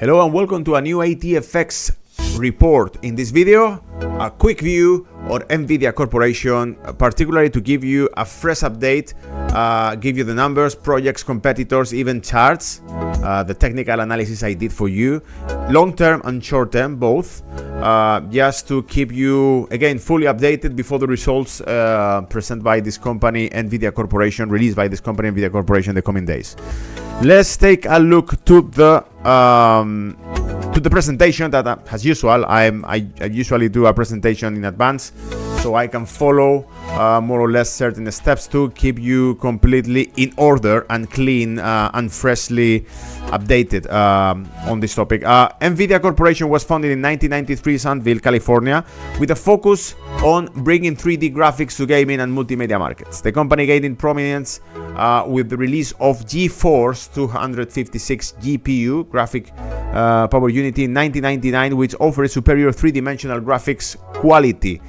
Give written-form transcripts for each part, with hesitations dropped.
Hello and welcome to a new ATFX report. In this video, a quick view on NVIDIA Corporation, particularly to give you a fresh update, give you the numbers, projects, competitors, even charts, the technical analysis I did for you, long-term and short-term both, just to keep you, again, fully updated before the results presented by this company, NVIDIA Corporation, released by this company, NVIDIA Corporation, in the coming days. Let's take a look to the presentation that, as usual, I usually do a presentation in advance so I can follow more or less certain steps to keep you completely in order and clean and freshly updated on this topic. NVIDIA Corporation was founded in 1993 in Sandville, California, with a focus on bringing 3D graphics to gaming and multimedia markets. The company gained in prominence with the release of GeForce 256 GPU graphic power unit in 1999, which offers superior three-dimensional graphics quality.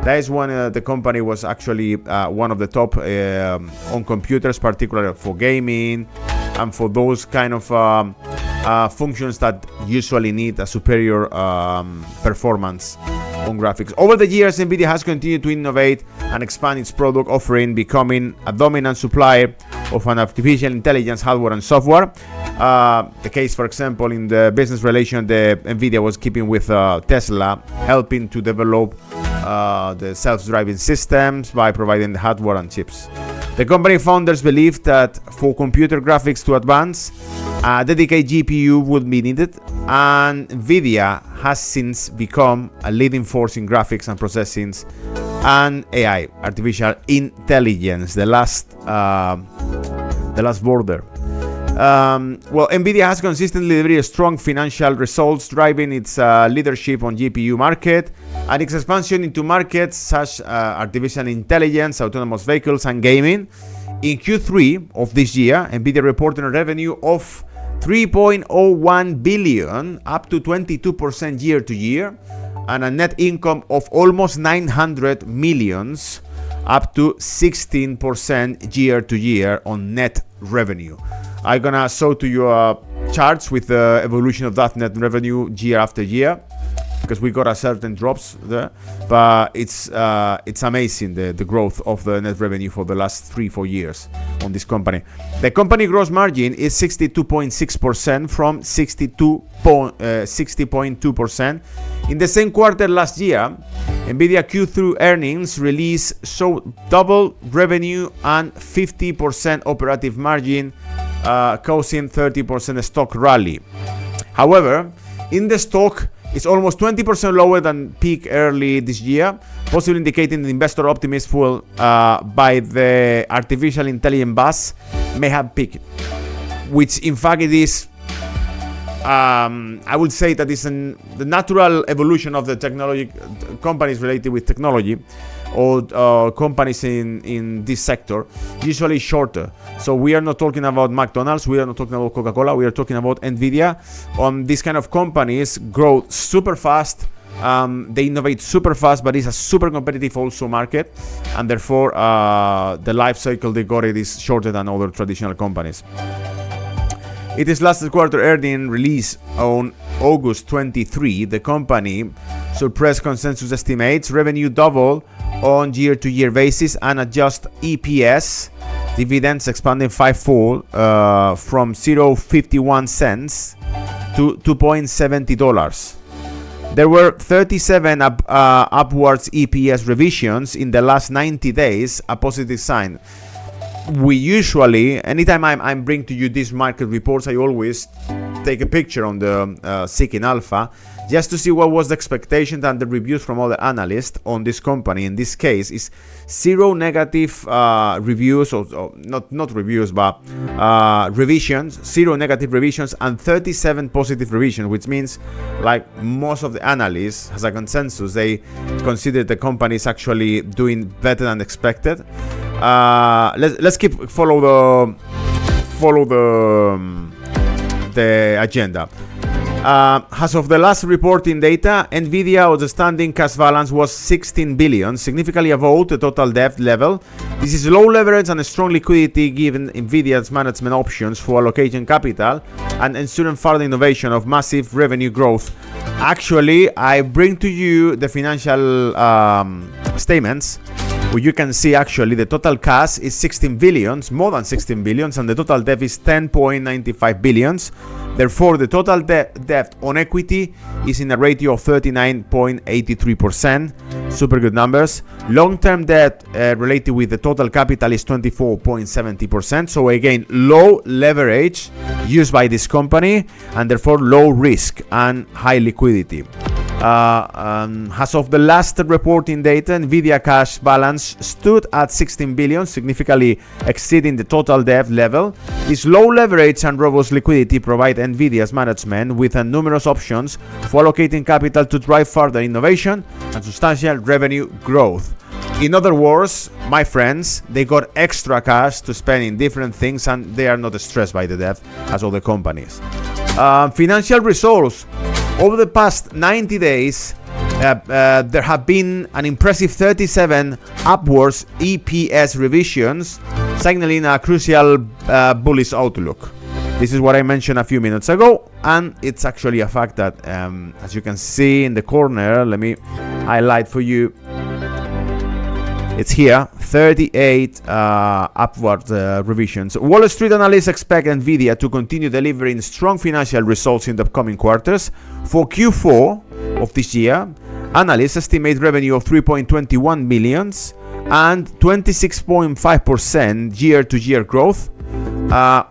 That is when the company was actually one of the top on computers, particularly for gaming and for those kind of functions that usually need a superior performance on graphics. Over the years, NVIDIA has continued to innovate and expand its product offering, becoming a dominant supplier of an artificial intelligence hardware and software. The case, for example, in the business relation, the NVIDIA was keeping with Tesla, helping to develop the self-driving systems by providing the hardware and chips. The company founders believed that for computer graphics to advance, a dedicated GPU would be needed, and NVIDIA has since become a leading force in graphics and processing and AI, artificial intelligence, the last border. Well, NVIDIA has consistently delivered strong financial results, driving its leadership on GPU market and its expansion into markets such as artificial intelligence, autonomous vehicles, and gaming. In Q3 of this year, NVIDIA reported a revenue of $3.01 billion, up to 22% year to year, and a net income of almost $900 million, up to 16% year to year on net revenue. I'm gonna show to you charts with the evolution of that net revenue year after year, because we got a certain drops there, but it's amazing the growth of the net revenue for the last 3-4 years on this company. The company gross margin is 62.6% from 60.2%. In the same quarter last year, NVIDIA Q3 earnings release showed double revenue and 50% operative margin, causing 30% stock rally. However, in the stock, it's almost 20% lower than peak early this year, possibly indicating the investor optimism fueled by the artificial intelligence buzz may have peaked, which in fact it is. I would say that it's the natural evolution of the technology companies related with technology, or companies in this sector, usually shorter. So we are not talking about McDonald's, we are not talking about Coca-Cola, we are talking about NVIDIA. These kind of companies grow super fast, they innovate super fast, but it's a super competitive also market, and therefore the life cycle they got it is shorter than other traditional companies. It is last quarter earnings release on August 23. The company surpassed consensus estimates, revenue double on year-to-year basis, and adjust EPS, dividends expanding fivefold from 0.51 cents to $2.70. There were 37 upwards EPS revisions in the last 90 days, a positive sign. We usually, anytime I'm bringing to you these market reports, I always take a picture on the Seeking Alpha, just to see what was the expectation and the reviews from other analysts on this company. In this case, is 0 negative reviews, or not reviews, but revisions, 0 negative revisions, and 37 positive revisions, which means like most of the analysts, as a consensus, they consider the company is actually doing better than expected. Let's follow the agenda. As of the last reporting data, NVIDIA outstanding cash balance was 16 billion, significantly above the total debt level. This is low leverage and strong liquidity given NVIDIA's management options for allocating capital and ensuring further innovation of massive revenue growth. Actually, I bring to you the financial statements where you can see actually the total cash is 16 billions, more than 16 billions, and the total debt is 10.95 billions. Therefore, the total debt on equity is in a ratio of 39.83%. Super good numbers. Long-term debt related with the total capital is 24.70%. So again, low leverage used by this company and therefore low risk and high liquidity. As of the last reporting data, NVIDIA cash balance stood at 16 billion, significantly exceeding the total debt level. This low leverage and robust liquidity provide NVIDIA's management with numerous options for allocating capital to drive further innovation and substantial revenue growth. In other words, my friends, they got extra cash to spend in different things and they are not stressed by the debt as other companies. Financial results. Over the past 90 days, there have been an impressive 37 upwards EPS revisions, signaling a crucial bullish outlook. This is what I mentioned a few minutes ago, and it's actually a fact that, as you can see in the corner, let me highlight for you. It's here, 38 upward revisions. Wall Street analysts expect NVIDIA to continue delivering strong financial results in the upcoming quarters. For Q4 of this year, analysts estimate revenue of 3.21 billion and 26.5% year-to-year growth,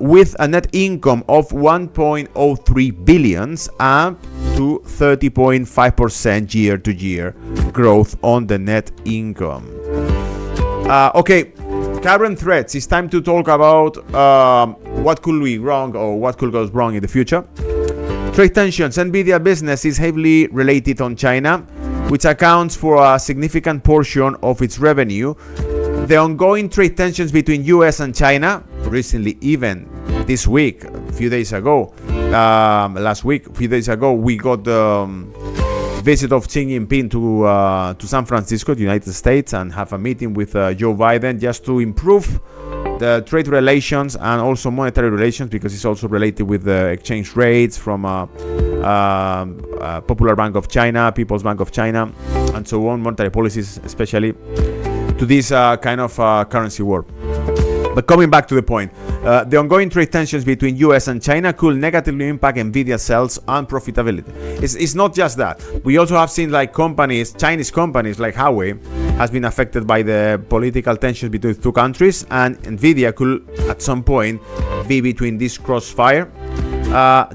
with a net income of 1.03 billion up to 30.5% year-to-year growth on the net income. Okay, current threats. It's time to talk about what could be wrong or what could go wrong in the future. Trade tensions. NVIDIA business is heavily related on China, which accounts for a significant portion of its revenue. The ongoing trade tensions between US and China, recently even this week, a few days ago, we got the visit of Xi Jinping to San Francisco, the United States, and have a meeting with Joe Biden just to improve the trade relations and also monetary relations, because it's also related with the exchange rates from Popular Bank of China, People's Bank of China, and so on, monetary policies, especially to this kind of currency war. But coming back to the point, the ongoing trade tensions between US and China could negatively impact NVIDIA sales and profitability. It's not just that. We also have seen like Chinese companies like Huawei has been affected by the political tensions between two countries, and NVIDIA could at some point be between this crossfire.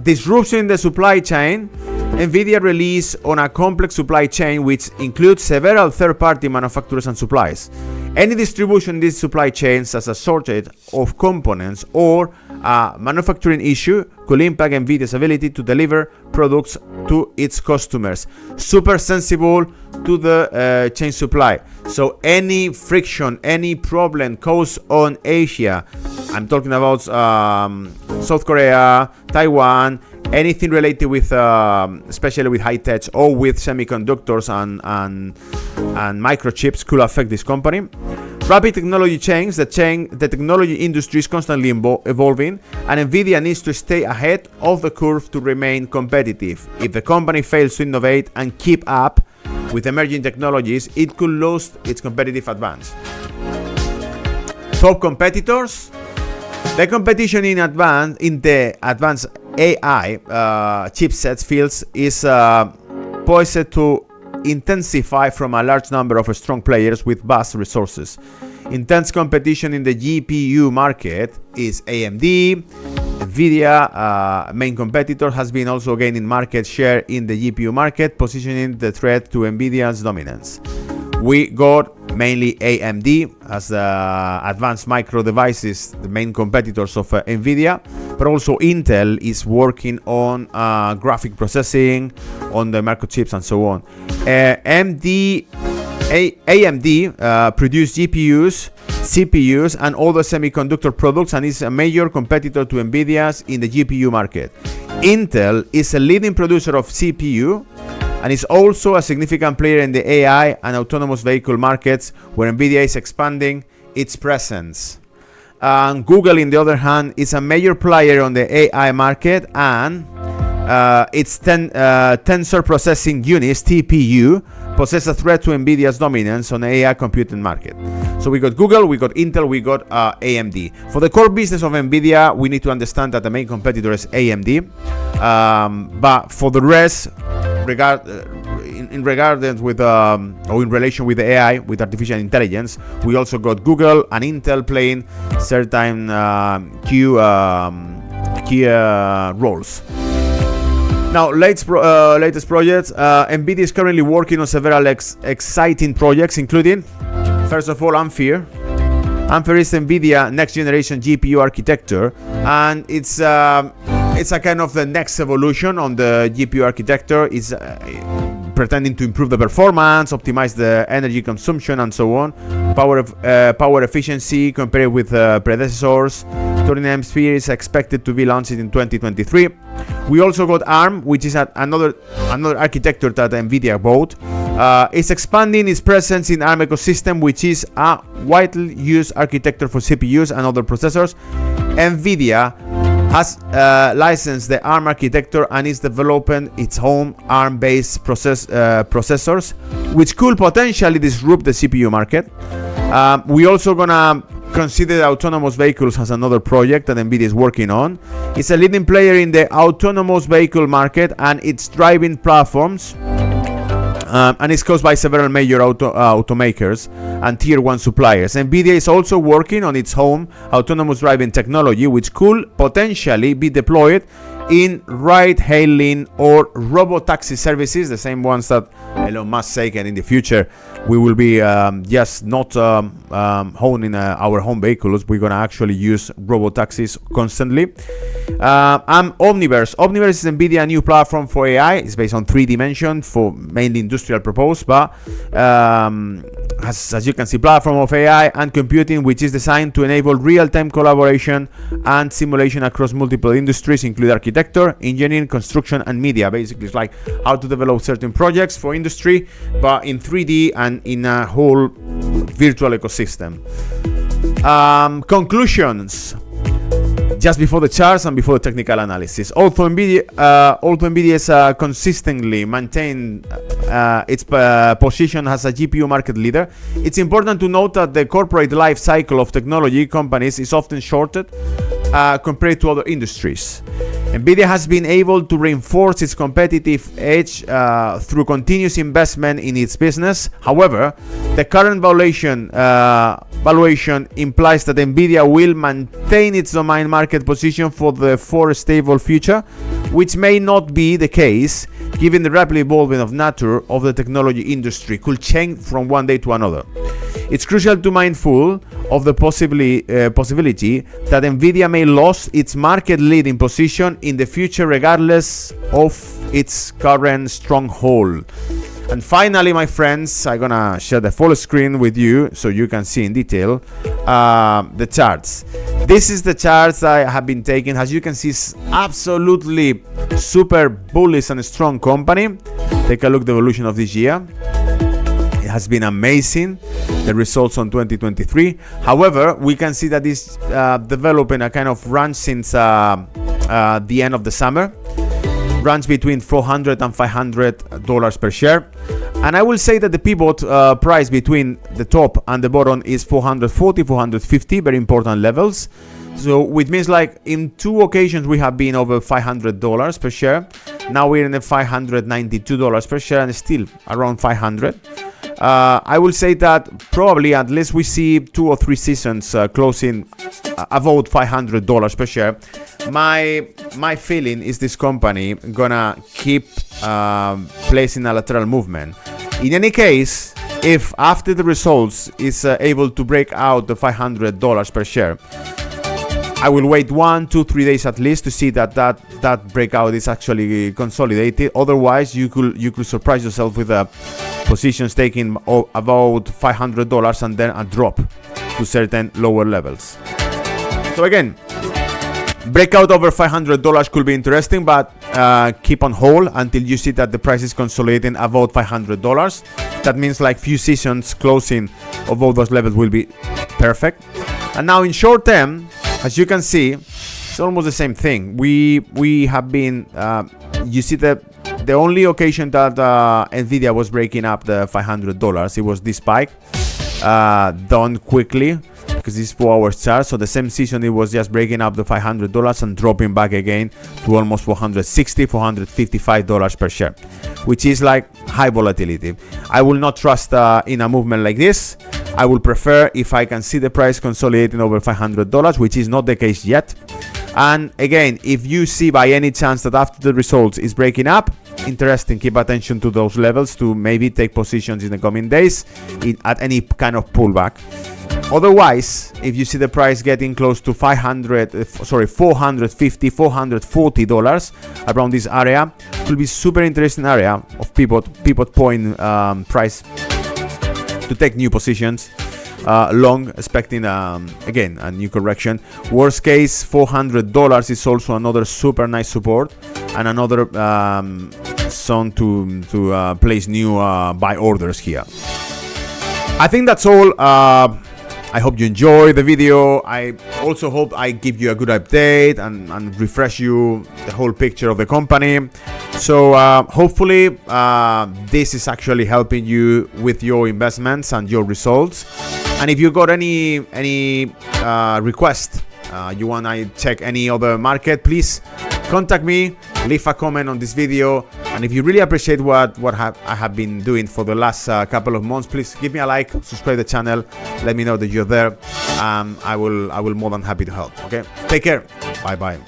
Disruption in the supply chain. NVIDIA released on a complex supply chain which includes several third-party manufacturers and suppliers. Any distribution in these supply chains as a shortage of components or a manufacturing issue could impact NVIDIA's ability to deliver products to its customers. Super sensible to the chain supply. So any friction, any problem caused on Asia, I'm talking about South Korea, Taiwan, anything related with, especially with high tech or with semiconductors and microchips, could affect this company. Rapid technology change. The technology industry is constantly evolving, and NVIDIA needs to stay ahead of the curve to remain competitive. If the company fails to innovate and keep up with emerging technologies, it could lose its competitive advantage. Top competitors. The competition in the advanced AI chipsets fields is poised to intensify from a large number of strong players with vast resources. Intense competition in the GPU market is AMD. NVIDIA, main competitor, has been also gaining market share in the GPU market, positioning the threat to NVIDIA's dominance. We got mainly AMD as Advanced Micro Devices, the main competitors of NVIDIA, but also Intel is working on graphic processing, on the microchips and so on. AMD produced GPUs CPUs, and other semiconductor products, and is a major competitor to NVIDIA's in the GPU market. Intel is a leading producer of CPU and is also a significant player in the AI and autonomous vehicle markets, where NVIDIA is expanding its presence. Google, on the other hand, is a major player on the AI market, and its tensor processing units, TPU, possess a threat to NVIDIA's dominance on the AI computing market. So we got Google, we got Intel, we got AMD. For the core business of NVIDIA, we need to understand that the main competitor is AMD. But for the rest, in relation with the AI, with artificial intelligence, we also got Google and Intel playing certain key roles. Now, latest projects. NVIDIA is currently working on several exciting projects, including, first of all, Ampere. Ampere is NVIDIA next generation GPU architecture, and it's a kind of the next evolution on the GPU architecture. It's pretending to improve the performance, optimize the energy consumption, and so on. Power efficiency compared with predecessors. Turing Ampere is expected to be launched in 2023. We also got ARM, which is another architecture that NVIDIA bought. It's expanding its presence in ARM ecosystem, which is a widely used architecture for CPUs and other processors. NVIDIA has licensed the ARM architecture and is developing its own ARM-based processors, which could potentially disrupt the CPU market. We also gonna consider autonomous vehicles as another project that NVIDIA is working on. It's a leading player in the autonomous vehicle market and its driving platforms, and it's caused by several major automakers and tier 1 suppliers. NVIDIA is also working on its own autonomous driving technology, which could potentially be deployed in ride-hailing or robo-taxi services, the same ones that Elon Musk said, and in the future we will be just not owning our home vehicles. We're gonna actually use robo-taxis constantly. And Omniverse. Omniverse is NVIDIA new platform for AI. It's based on 3 dimensions for mainly industrial purpose, but has, as you can see, platform of AI and computing, which is designed to enable real-time collaboration and simulation across multiple industries, including architecture, engineering, construction, and media. Basically, it's like how to develop certain projects for industry, but in 3D and in a whole virtual ecosystem. Conclusions. Just before the charts and before the technical analysis. Although NVIDIA has consistently maintained its position as a GPU market leader, it's important to note that the corporate life cycle of technology companies is often shorter compared to other industries. NVIDIA has been able to reinforce its competitive edge through continuous investment in its business. However, the current valuation implies that NVIDIA will maintain its domain market position for the foreseeable future, which may not be the case given the rapidly evolving of nature of the technology industry could change from one day to another. It's crucial to be mindful of the possibility that NVIDIA may lose its market leading position in the future regardless of its current stronghold. And finally, my friends, I'm gonna share the full screen with you so you can see in detail the charts. This is the charts I have been taking. As you can see, it's absolutely super bullish and strong company. Take a look at the evolution of this year. It has been amazing, the results on 2023. However, we can see that it's developing a kind of run since the end of the summer. Runs between $400 and $500 per share, and I will say that the pivot price between the top and the bottom is 440, 450, very important levels. So which means like in 2 occasions we have been over $500 per share. Now we're in the $592 per share and still around 500. I will say that probably at least we see 2 or 3 seasons closing about $500 per share. My feeling is this company gonna keep placing a lateral movement. In any case, if after the results is able to break out the $500 per share, I will wait 1, 2, 3 days at least to see that breakout is actually consolidated. Otherwise, you could surprise yourself with positions taking about $500 and then a drop. to certain lower levels. So again, breakout over $500 could be interesting, but keep on hold until you see that the price is consolidating about $500. That means like few sessions closing of all those levels will be perfect. And now in short term, as you can see, it's almost the same thing. We have been, you see the only occasion that NVIDIA was breaking up the $500, it was this spike done quickly, because this is 4 hours chart. So the same session it was just breaking up the $500 and dropping back again to almost $460, $455 per share, which is like high volatility. I will not trust in a movement like this. I will prefer if I can see the price consolidating over $500, which is not the case yet. And again, if you see by any chance that after the results is breaking up, interesting, keep attention to those levels to maybe take positions in the coming days at any kind of pullback. Otherwise, if you see the price getting close to $450, $440 around this area, it will be super interesting area of pivot point price to take new positions. Long, expecting again a new correction. Worst case, $400 is also another super nice support and another zone to place new buy orders here. I think that's all. I hope you enjoy the video. I also hope I give you a good update and refresh you the whole picture of the company. So hopefully this is actually helping you with your investments and your results. And if you got any request, you want to check any other market, please contact me, leave a comment on this video. And if you really appreciate what I have been doing for the last couple of months, please give me a like, subscribe to the channel, let me know that you're there. I will more than happy to help. Okay, take care. Bye bye.